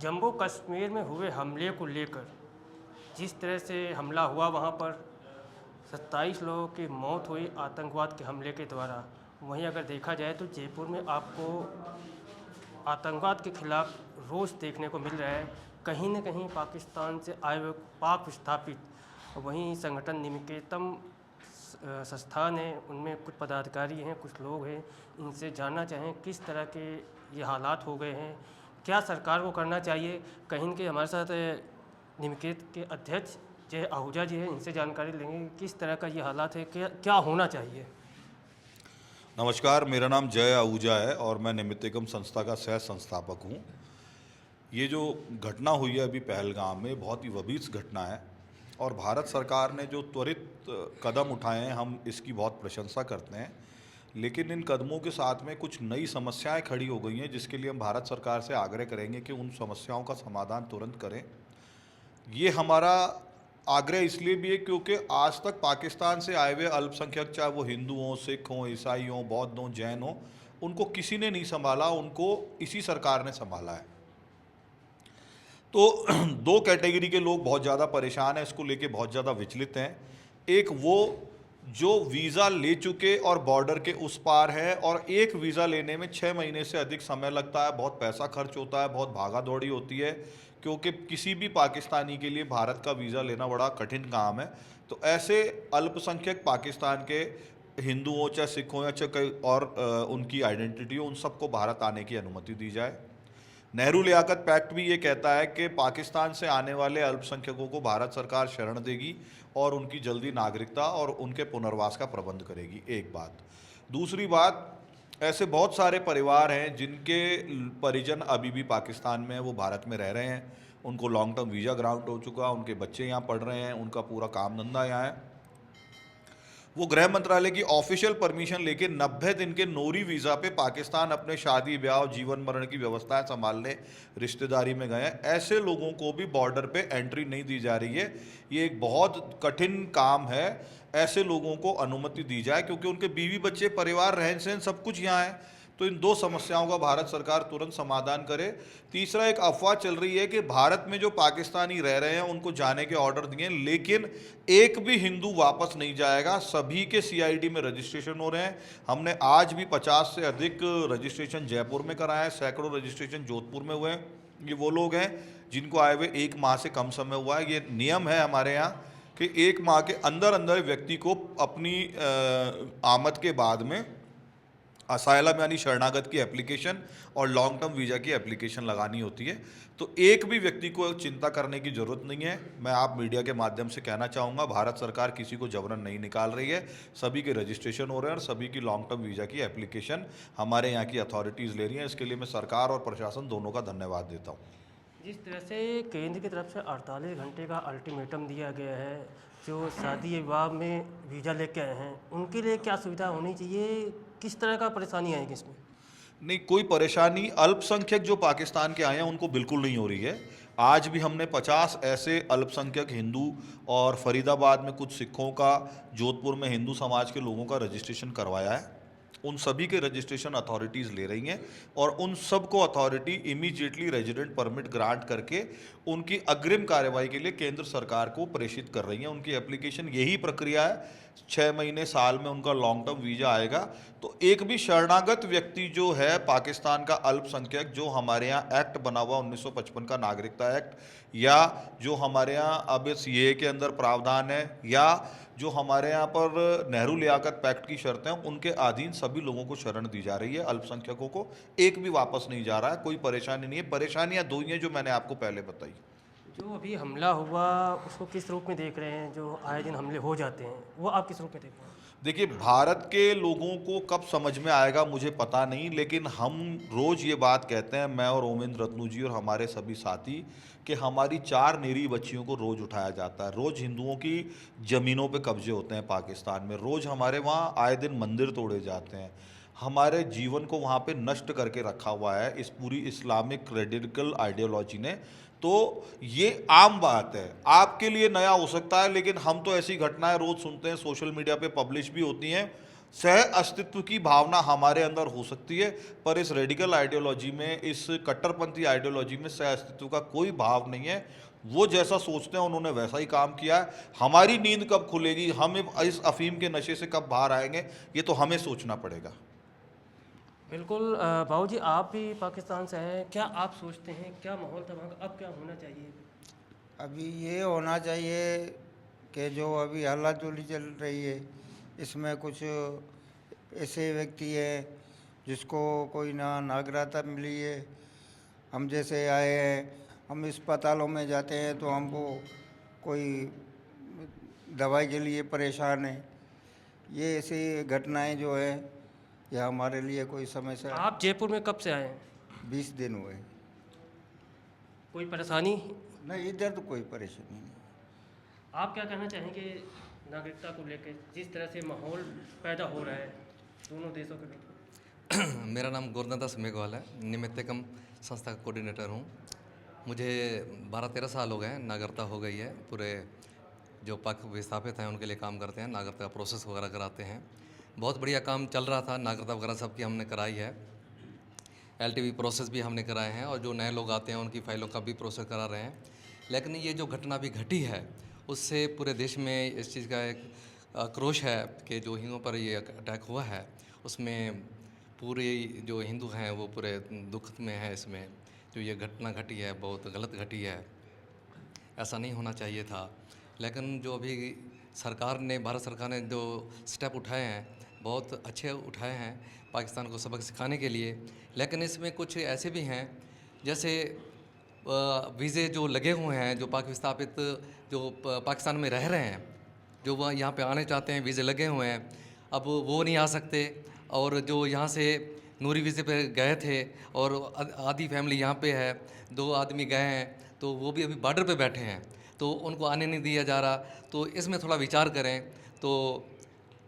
जम्मू कश्मीर में हुए हमले को लेकर जिस तरह से हमला हुआ, वहाँ पर 27 लोगों की मौत हुई आतंकवाद के हमले के द्वारा। वहीं अगर देखा जाए तो जयपुर में आपको आतंकवाद के खिलाफ रोष देखने को मिल रहा है। कहीं न कहीं पाकिस्तान से आए हुए पाक विस्थापित, वहीं संगठन निकेतन संस्थान है, उनमें कुछ पदाधिकारी हैं, कुछ लोग हैं, इनसे जानना चाहें किस तरह के ये हालात हो गए हैं, क्या सरकार को करना चाहिए। कहीं के हमारे साथ निमकेत के अध्यक्ष जय आहूजा जी हैं, इनसे जानकारी लेंगे किस तरह का ये हालात है, क्या होना चाहिए। नमस्कार, मेरा नाम जय आहूजा है और मैं निमित्तकम संस्था का सह संस्थापक हूँ। ये जो घटना हुई है अभी पहलगाम में, बहुत ही वबीस घटना है और भारत सरकार ने जो त्वरित कदम उठाए हैं, हम इसकी बहुत प्रशंसा करते हैं। लेकिन इन कदमों के साथ में कुछ नई समस्याएं खड़ी हो गई हैं, जिसके लिए हम भारत सरकार से आग्रह करेंगे कि उन समस्याओं का समाधान तुरंत करें। ये हमारा आग्रह इसलिए भी है क्योंकि आज तक पाकिस्तान से आए हुए अल्पसंख्यक, चाहे वो हिंदू हों, सिख हों, ईसाई हों, बौद्ध हों, जैन हों, उनको किसी ने नहीं संभाला, उनको इसी सरकार ने संभाला है। तो दो कैटेगरी के लोग बहुत ज़्यादा परेशान हैं, इसको लेके बहुत ज़्यादा विचलित हैं। एक वो जो वीज़ा ले चुके और बॉर्डर के उस पार है, और एक वीज़ा लेने में 6 महीने से अधिक समय लगता है, बहुत पैसा खर्च होता है, बहुत भागा दौड़ी होती है, क्योंकि किसी भी पाकिस्तानी के लिए भारत का वीज़ा लेना बड़ा कठिन काम है। तो ऐसे अल्पसंख्यक पाकिस्तान के हिंदू हो, चाहे सिख हो, या चाहे कोई और उनकी आइडेंटिटी हो, उन सबको भारत आने की अनुमति दी जाए। नेहरू लियाकत पैक्ट भी ये कहता है कि पाकिस्तान से आने वाले अल्पसंख्यकों को भारत सरकार शरण देगी और उनकी जल्दी नागरिकता और उनके पुनर्वास का प्रबंध करेगी। एक बात। दूसरी बात, ऐसे बहुत सारे परिवार हैं जिनके परिजन अभी भी पाकिस्तान में हैं, वो भारत में रह रहे हैं, उनको लॉन्ग टर्म वीज़ा ग्रांट हो चुका, उनके बच्चे यहाँ पढ़ रहे हैं, उनका पूरा काम धंधा यहाँ है। वो गृह मंत्रालय की ऑफिशियल परमिशन लेके 90 दिन के नोरी वीज़ा पे पाकिस्तान अपने शादी ब्याह जीवन मरण की व्यवस्थाएं संभालने रिश्तेदारी में गए हैं। ऐसे लोगों को भी बॉर्डर पे एंट्री नहीं दी जा रही है। ये एक बहुत कठिन काम है। ऐसे लोगों को अनुमति दी जाए क्योंकि उनके बीवी बच्चे, परिवार, रहन सहन सब कुछ यहाँ है। तो इन दो समस्याओं का भारत सरकार तुरंत समाधान करे। तीसरा, एक अफवाह चल रही है कि भारत में जो पाकिस्तानी रह रहे हैं उनको जाने के ऑर्डर दिए, लेकिन एक भी हिंदू वापस नहीं जाएगा। सभी के सीआईडी में रजिस्ट्रेशन हो रहे हैं। हमने आज भी 50 से अधिक रजिस्ट्रेशन जयपुर में कराए हैं, सैकड़ों रजिस्ट्रेशन जोधपुर में हुए हैं। ये वो लोग हैं जिनको आए हुए 1 माह से कम समय हुआ है। ये नियम है हमारे यहाँ कि 1 माह के अंदर अंदर व्यक्ति को अपनी आमद के बाद में असाइलम यानी शरणागत की एप्लीकेशन और लॉन्ग टर्म वीज़ा की एप्लीकेशन लगानी होती है। तो एक भी व्यक्ति को चिंता करने की ज़रूरत नहीं है। मैं आप मीडिया के माध्यम से कहना चाहूँगा, भारत सरकार किसी को जबरन नहीं निकाल रही है। सभी के रजिस्ट्रेशन हो रहे हैं और सभी की लॉन्ग टर्म वीज़ा की एप्लीकेशन हमारे यहाँ की अथॉरिटीज़ ले रही हैं। इसके लिए मैं सरकार और प्रशासन दोनों का धन्यवाद देता हूँ। जिस तरह से केंद्र की तरफ से 48 घंटे का अल्टीमेटम दिया गया है, जो शादी विवाह में वीज़ा लेके आए हैं उनके लिए क्या सुविधा होनी चाहिए, किस तरह का परेशानी आएगी इसमें। नहीं, कोई परेशानी अल्पसंख्यक जो पाकिस्तान के आए हैं उनको बिल्कुल नहीं हो रही है। आज भी हमने 50 ऐसे अल्पसंख्यक हिंदू और फरीदाबाद में कुछ सिखों का, जोधपुर में हिंदू समाज के लोगों का रजिस्ट्रेशन करवाया है। उन सभी के रजिस्ट्रेशन अथॉरिटीज़ ले रही हैं और उन सब को authority immediately resident permit grant करके उनकी अग्रिम कार्रवाई के लिए केंद्र सरकार को प्रेषित कर रही हैं। उनकी एप्लीकेशन, यही प्रक्रिया है। 6 महीने साल में उनका लॉन्ग टर्म वीज़ा आएगा। तो एक भी शरणागत व्यक्ति जो है पाकिस्तान का अल्पसंख्यक, जो हमारे यहाँ एक्ट बना हुआ 1955 का नागरिकता एक्ट, या जो हमारे यहाँ अब इस ये के अंदर प्रावधान है, या जो हमारे यहाँ पर नेहरू लियाकत पैक्ट की शर्तें हैं, उनके अधीन सभी लोगों को शरण दी जा रही है। अल्पसंख्यकों को एक भी वापस नहीं जा रहा है। कोई परेशानी नहीं है। परेशानियाँ दो ही हैं जो मैंने आपको पहले बताई। जो अभी हमला हुआ उसको किस रूप में देख रहे हैं, जो आए दिन हमले हो जाते हैं वो आप किस रूप में देख रहे हैं। देखिए, भारत के लोगों को कब समझ में आएगा मुझे पता नहीं, लेकिन हम रोज़ ये बात कहते हैं, मैं और ओमेंद्र रत्नू जी और हमारे सभी साथी, कि हमारी 4 निरीह बच्चियों को रोज़ उठाया जाता है। रोज़ हिंदुओं की ज़मीनों पे कब्जे होते हैं पाकिस्तान में। रोज़ हमारे वहाँ आए दिन मंदिर तोड़े जाते हैं। हमारे जीवन को वहाँ पे नष्ट करके रखा हुआ है इस पूरी इस्लामिक रेडिकल आइडियोलॉजी ने। तो ये आम बात है, आपके लिए नया हो सकता है, लेकिन हम तो ऐसी घटनाएं रोज़ सुनते हैं, सोशल मीडिया पे पब्लिश भी होती हैं। सह अस्तित्व की भावना हमारे अंदर हो सकती है, पर इस रेडिकल आइडियोलॉजी में, इस कट्टरपंथी आइडियोलॉजी में सह अस्तित्व का कोई भाव नहीं है। वो जैसा सोचते हैं उन्होंने वैसा ही काम किया है। हमारी नींद कब खुलेगी, हम इस अफीम के नशे से कब बाहर आएंगे, ये तो हमें सोचना पड़ेगा। बिल्कुल बाबू जी, आप भी पाकिस्तान से हैं, क्या आप सोचते हैं क्या माहौल था वहाँ का, अब क्या होना चाहिए? अभी ये होना चाहिए कि जो अभी हल्ला-चुली चल रही है, इसमें कुछ ऐसे व्यक्ति हैं जिसको कोई नागरिकता मिली है। हम जैसे आए हैं, हम अस्पतालों में जाते हैं तो हमको कोई दवाई के लिए परेशान है। ये ऐसी घटनाएं जो है, यह हमारे लिए कोई समस्या। आप जयपुर में कब से आए हैं? 20 दिन हुए। कोई परेशानी? नहीं, इधर तो कोई परेशानी नहीं। आप क्या कहना चाहेंगे नागरिकता को लेकर, जिस तरह से माहौल पैदा हो रहा है दोनों देशों के बीच? मेरा नाम गुरदास मेघवाल है, निमित्तकम संस्था का कोऑर्डिनेटर हूँ। मुझे 12-13 साल हो गए हैं, नागरिकता हो गई है। पूरे जो पाक विस्थापित हैं उनके लिए काम करते हैं, नागरिकता का प्रोसेस वगैरह कराते हैं। बहुत बढ़िया काम चल रहा था, नागरिकता वगैरह सबकी हमने कराई है। LTV प्रोसेस भी हमने कराए हैं, और जो नए लोग आते हैं उनकी फ़ाइलों का भी प्रोसेस करा रहे हैं। लेकिन ये जो घटना भी घटी है, उससे पूरे देश में इस चीज़ का एक आक्रोश है कि जो हिंदुओं पर ये अटैक हुआ है, उसमें पूरे जो हिंदू हैं वो पूरे दुख में है। इसमें जो ये घटना घटी है बहुत गलत घटी है, ऐसा नहीं होना चाहिए था। लेकिन जो अभी सरकार ने, भारत सरकार ने जो स्टेप उठाए हैं बहुत अच्छे उठाए हैं पाकिस्तान को सबक सिखाने के लिए। लेकिन इसमें कुछ ऐसे भी हैं, जैसे वीज़े जो लगे हुए हैं, जो पाक विस्थापित जो पाकिस्तान में रह रहे हैं, जो वह यहाँ पे आने चाहते हैं, वीज़े लगे हुए हैं, अब वो नहीं आ सकते। और जो यहाँ से नूरी वीज़े पे गए थे और आधी फैमिली यहाँ पे है, 2 आदमी गए हैं, तो वो भी अभी बॉर्डर पे बैठे हैं, तो उनको आने नहीं दिया जा रहा। तो इसमें थोड़ा विचार करें, तो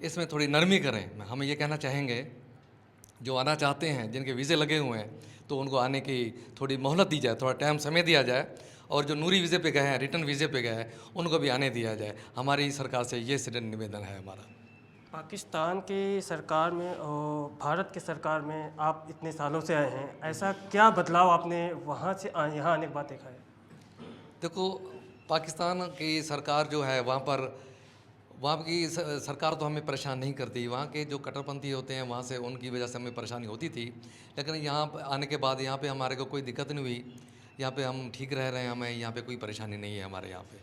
इसमें थोड़ी नरमी करें। हम ये कहना चाहेंगे, जो आना चाहते हैं, जिनके वीज़े लगे हुए हैं, तो उनको आने की थोड़ी मोहलत दी जाए, थोड़ा टाइम समय दिया जाए। और जो नूरी वीज़े पे गए हैं, रिटर्न वीज़े पे गए हैं, उनको भी आने दिया जाए। हमारी सरकार से ये सिर्फ निवेदन है हमारा। पाकिस्तान की सरकार में और भारत की सरकार में आप इतने सालों से आए हैं, ऐसा क्या बदलाव आपने वहाँ से यहाँ आने के बाद देखा है? देखो, पाकिस्तान की सरकार जो है वहाँ की सरकार तो हमें परेशान नहीं करती। वहाँ के जो कट्टरपंथी होते हैं, वहाँ से उनकी वजह से हमें परेशानी होती थी। लेकिन यहाँ आने के बाद यहाँ पे हमारे को कोई दिक्कत नहीं हुई। यहाँ पे हम ठीक रह रहे हैं, हमें यहाँ पे कोई परेशानी नहीं है हमारे यहाँ पे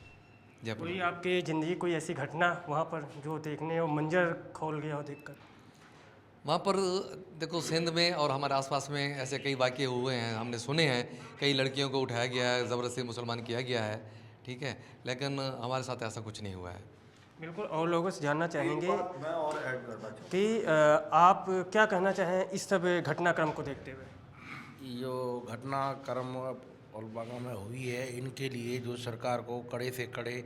जयपुर। कोई आपकी ज़िंदगी कोई ऐसी घटना वहाँ पर जो देखने और मंजर खोल गया हो देखकर? वहाँ पर देखो, सिंध में और हमारे आसपास में ऐसे कई वाक़ये हुए हैं, हमने सुने हैं। कई लड़कियों को उठाया गया है, ज़बरदस्ती मुसलमान किया गया है, ठीक है। लेकिन हमारे साथ ऐसा कुछ नहीं हुआ है। बिल्कुल। और लोगों से जानना चाहेंगे मैं और ऐड करना चाहूँ कि आप क्या कहना चाहें इस सब घटनाक्रम को देखते हुए? जो घटनाक्रम औलबागा में हुई है, इनके लिए जो सरकार को कड़े से कड़े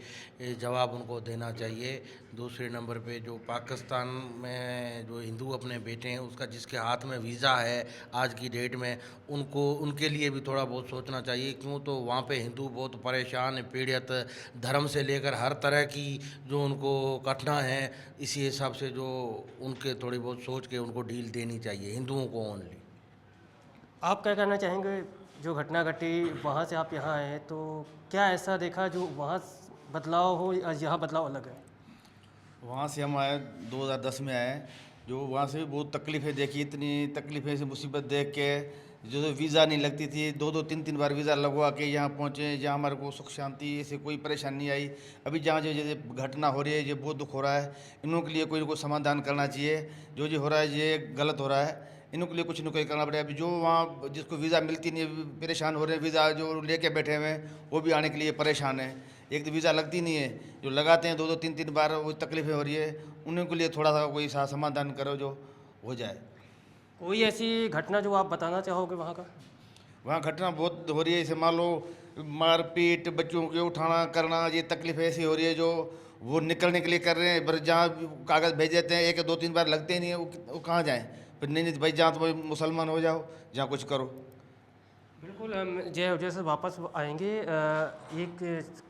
जवाब उनको देना चाहिए। दूसरे नंबर पे जो पाकिस्तान में जो हिंदू अपने बेटे हैं, उसका जिसके हाथ में वीज़ा है आज की डेट में, उनके लिए भी थोड़ा बहुत सोचना चाहिए। क्यों तो वहाँ पे हिंदू बहुत परेशान, पीड़ित, धर्म से लेकर हर तरह की जो उनको घटना है, इसी हिसाब से जो उनके थोड़ी बहुत सोच के उनको डील देनी चाहिए, हिंदुओं को ओनली। आप क्या कहना चाहेंगे, जो घटना घटी वहाँ से आप यहाँ आए, तो क्या ऐसा देखा जो वहाँ बदलाव हो या यहाँ बदलाव अलग है? वहाँ से हम आए 2010 में आए, जो वहाँ से भी बहुत तकलीफ़ें देखी। इतनी तकलीफ़ें से मुसीबत देख के, जो वीज़ा नहीं लगती थी, 2-2 3-3 बार वीज़ा लगवा के यहाँ पहुँचे, जहाँ हमारे को सुख शांति ऐसे कोई परेशानी नहीं आई। अभी जहाँ जो जैसे घटना हो रही है, ये बहुत दुख हो रहा है। इनों के लिए कोई ना कोई समाधान करना चाहिए। जो हो रहा है ये गलत हो रहा है, इनों के लिए कुछ न कोई करना पड़ेगा। अभी जो वहाँ जिसको वीज़ा मिलती नहीं, परेशान हो रहे हैं। वीज़ा जो लेके बैठे हुए हैं वो भी आने के लिए परेशान है। एक तो वीज़ा लगती नहीं है, जो लगाते हैं 2-2 3-3 बार, वो तकलीफ़ें हो रही है। उनके लिए थोड़ा सा कोई समाधान करो जो हो जाए। कोई ऐसी घटना जो आप बताना चाहोगे वहाँ का? वहाँ घटना बहुत हो रही है। जैसे मान लो मारपीट, बच्चों के उठाना करना, ये तकलीफ़ ऐसी हो रही है जो वो निकलने के लिए कर रहे हैं। पर जहाँ कागज़ भेज देते हैं, 1-2-3 बार लगते ही नहीं है, वो कहाँ जाएँ? फिर नहीं भाई, जहाँ तो मुसलमान हो जाओ, जहाँ कुछ करो। बिल्कुल, हम जय विजय से वापस आएंगे। एक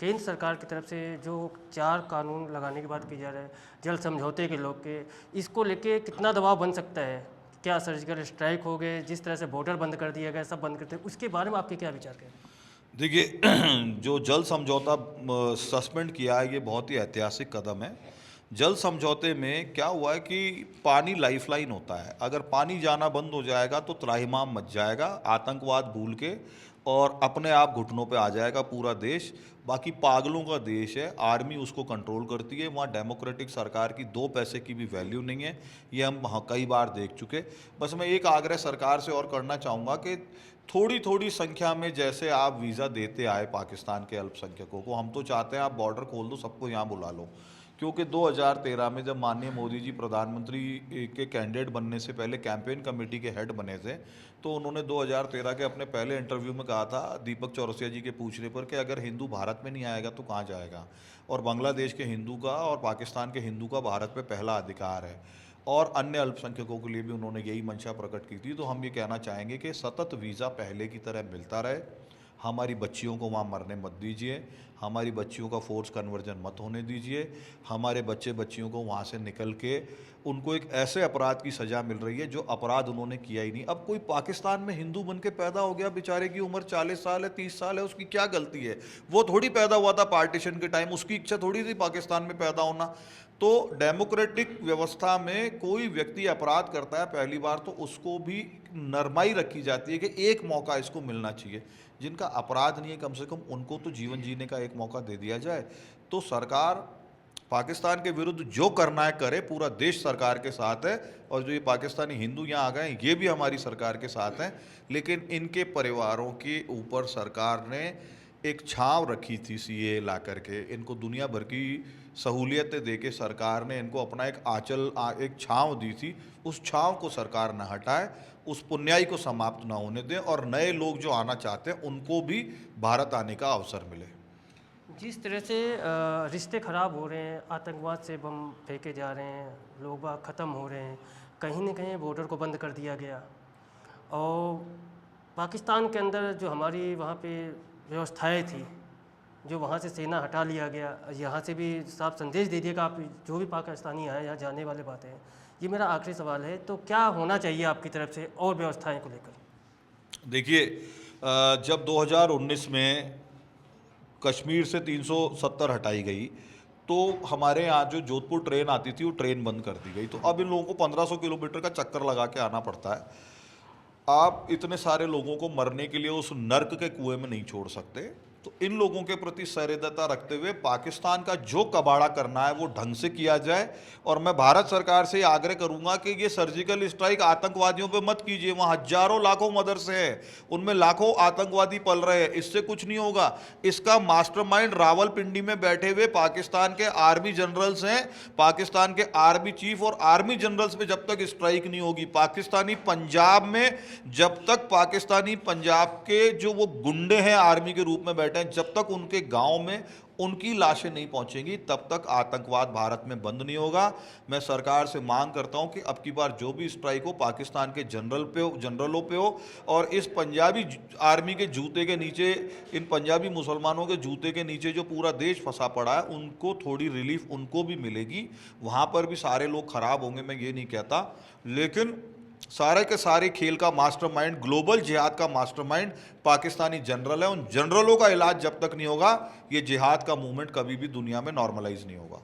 केंद्र सरकार की तरफ से जो 4 कानून लगाने की बात की जा रही है जल समझौते के लोग के, इसको लेके कितना दबाव बन सकता है? क्या सर्जिकल स्ट्राइक हो गए, जिस तरह से बॉर्डर बंद कर दिया गया, सब बंद करते, उसके बारे में आपके क्या विचार हैं? देखिए जो जल समझौता सस्पेंड किया है, ये बहुत ही ऐतिहासिक कदम है। जल समझौते में क्या हुआ है कि पानी लाइफलाइन होता है। अगर पानी जाना बंद हो जाएगा तो त्राहिमाम मच जाएगा, आतंकवाद भूल के, और अपने आप घुटनों पे आ जाएगा पूरा देश। बाकी पागलों का देश है, आर्मी उसको कंट्रोल करती है, वहाँ डेमोक्रेटिक सरकार की 2 पैसे की भी वैल्यू नहीं है। ये हम कई बार देख चुके। बस मैं एक आग्रह सरकार से और करना चाहूँगा कि थोड़ी थोड़ी संख्या में जैसे आप वीज़ा देते आए पाकिस्तान के अल्पसंख्यकों को, हम तो चाहते हैं आप बॉर्डर खोल दो, सबको यहाँ बुला लो। क्योंकि 2013 में जब माननीय मोदी जी प्रधानमंत्री के कैंडिडेट बनने से पहले कैंपेन कमेटी के हेड बने थे, तो उन्होंने 2013 के अपने पहले इंटरव्यू में कहा था दीपक चौरसिया जी के पूछने पर कि अगर हिंदू भारत में नहीं आएगा तो कहाँ जाएगा। और बांग्लादेश के हिंदू का और पाकिस्तान के हिंदू का भारत पे पहला अधिकार है, और अन्य अल्पसंख्यकों के लिए भी उन्होंने यही मंशा प्रकट की थी। तो हम ये कहना चाहेंगे कि सतत वीज़ा पहले की तरह मिलता रहे, हमारी बच्चियों को वहाँ मरने मत दीजिए, हमारी बच्चियों का फोर्स कन्वर्जन मत होने दीजिए, हमारे बच्चे बच्चियों को वहाँ से निकल के उनको एक ऐसे अपराध की सज़ा मिल रही है जो अपराध उन्होंने किया ही नहीं। अब कोई पाकिस्तान में हिंदू बन के पैदा हो गया, बेचारे की उम्र 40 साल है, 30 साल है, उसकी क्या गलती है? वो थोड़ी पैदा हुआ था पार्टीशन के टाइम, उसकी इच्छा थोड़ी थी पाकिस्तान में पैदा होना। तो डेमोक्रेटिक व्यवस्था में कोई व्यक्ति अपराध करता है पहली बार तो उसको भी नरमाई रखी जाती है कि एक मौका इसको मिलना चाहिए। जिनका अपराध नहीं है कम से कम उनको तो जीवन जीने का एक मौका दे दिया जाए। तो सरकार पाकिस्तान के विरुद्ध जो करना है करे, पूरा देश सरकार के साथ है, और जो ये पाकिस्तानी हिंदू यहाँ आ गए हैं ये भी हमारी सरकार के साथ हैं। लेकिन इनके परिवारों के ऊपर सरकार ने एक छांव रखी थी सीए ला करके, इनको दुनिया भर की सहूलियतें दे के सरकार ने इनको अपना एक एक छांव दी थी। उस छांव को सरकार न हटाए, उस पुण्याई को समाप्त ना होने दें, और नए लोग जो आना चाहते हैं उनको भी भारत आने का अवसर मिले। जिस तरह से रिश्ते ख़राब हो रहे हैं, आतंकवाद से बम फेंके जा रहे हैं, लोग बाग ख़त्म हो रहे हैं, कहीं न कहीं बॉर्डर को बंद कर दिया गया, और पाकिस्तान के अंदर जो हमारी वहाँ पे व्यवस्थाएं थी, जो वहाँ से सेना हटा लिया गया, यहाँ से भी साफ संदेश दे दिया कि आप जो भी पाकिस्तानी आए यहाँ जाने वाले बातें हैं। ये मेरा आखिरी सवाल है, तो क्या होना चाहिए आपकी तरफ से और व्यवस्थाएं को लेकर? देखिए, जब 2019 में कश्मीर से 370 हटाई गई तो हमारे यहाँ जो जोधपुर ट्रेन आती थी वो ट्रेन बंद कर दी गई। तो अब इन लोगों को 1500 किलोमीटर का चक्कर लगा के आना पड़ता है। आप इतने सारे लोगों को मरने के लिए उस नर्क के कुएं में नहीं छोड़ सकते। तो इन लोगों के प्रति सहृदयता रखते हुए पाकिस्तान का जो कबाड़ा करना है वो ढंग से किया जाए। और मैं भारत सरकार से आग्रह करूंगा कि ये सर्जिकल स्ट्राइक आतंकवादियों पे मत कीजिए। वहाँ हजारों लाखों मदरसे हैं, उनमें लाखों आतंकवादी पल रहे हैं, इससे कुछ नहीं होगा। इसका मास्टरमाइंड रावलपिंडी में बैठे हुए पाकिस्तान के आर्मी जनरल्स हैं। पाकिस्तान के आर्मी चीफ और आर्मी जनरल्स पे जब तक स्ट्राइक नहीं होगी, पाकिस्तानी पंजाब में जब तक पाकिस्तानी पंजाब के जो वो गुंडे हैं आर्मी के रूप में बैठे हैं, जब तक उनके गांव में उनकी लाशें नहीं पहुंचेंगी तब तक आतंकवाद भारत में बंद नहीं होगा। मैं सरकार से मांग करता हूं कि अब की बार जो भी स्ट्राइक हो पाकिस्तान के जनरलों पे हो, और इस पंजाबी आर्मी के जूते के नीचे, इन पंजाबी मुसलमानों के जूते के नीचे जो पूरा देश फंसा पड़ा है, उनको थोड़ी रिलीफ उनको भी मिलेगी। वहां पर भी सारे लोग खराब होंगे, मैं ये नहीं कहता, लेकिन सारे के सारे खेल का मास्टरमाइंड, ग्लोबल जिहाद का मास्टरमाइंड पाकिस्तानी जनरल है। उन जनरलों का इलाज जब तक नहीं होगा ये जिहाद का मूवमेंट कभी भी दुनिया में नॉर्मलाइज नहीं होगा।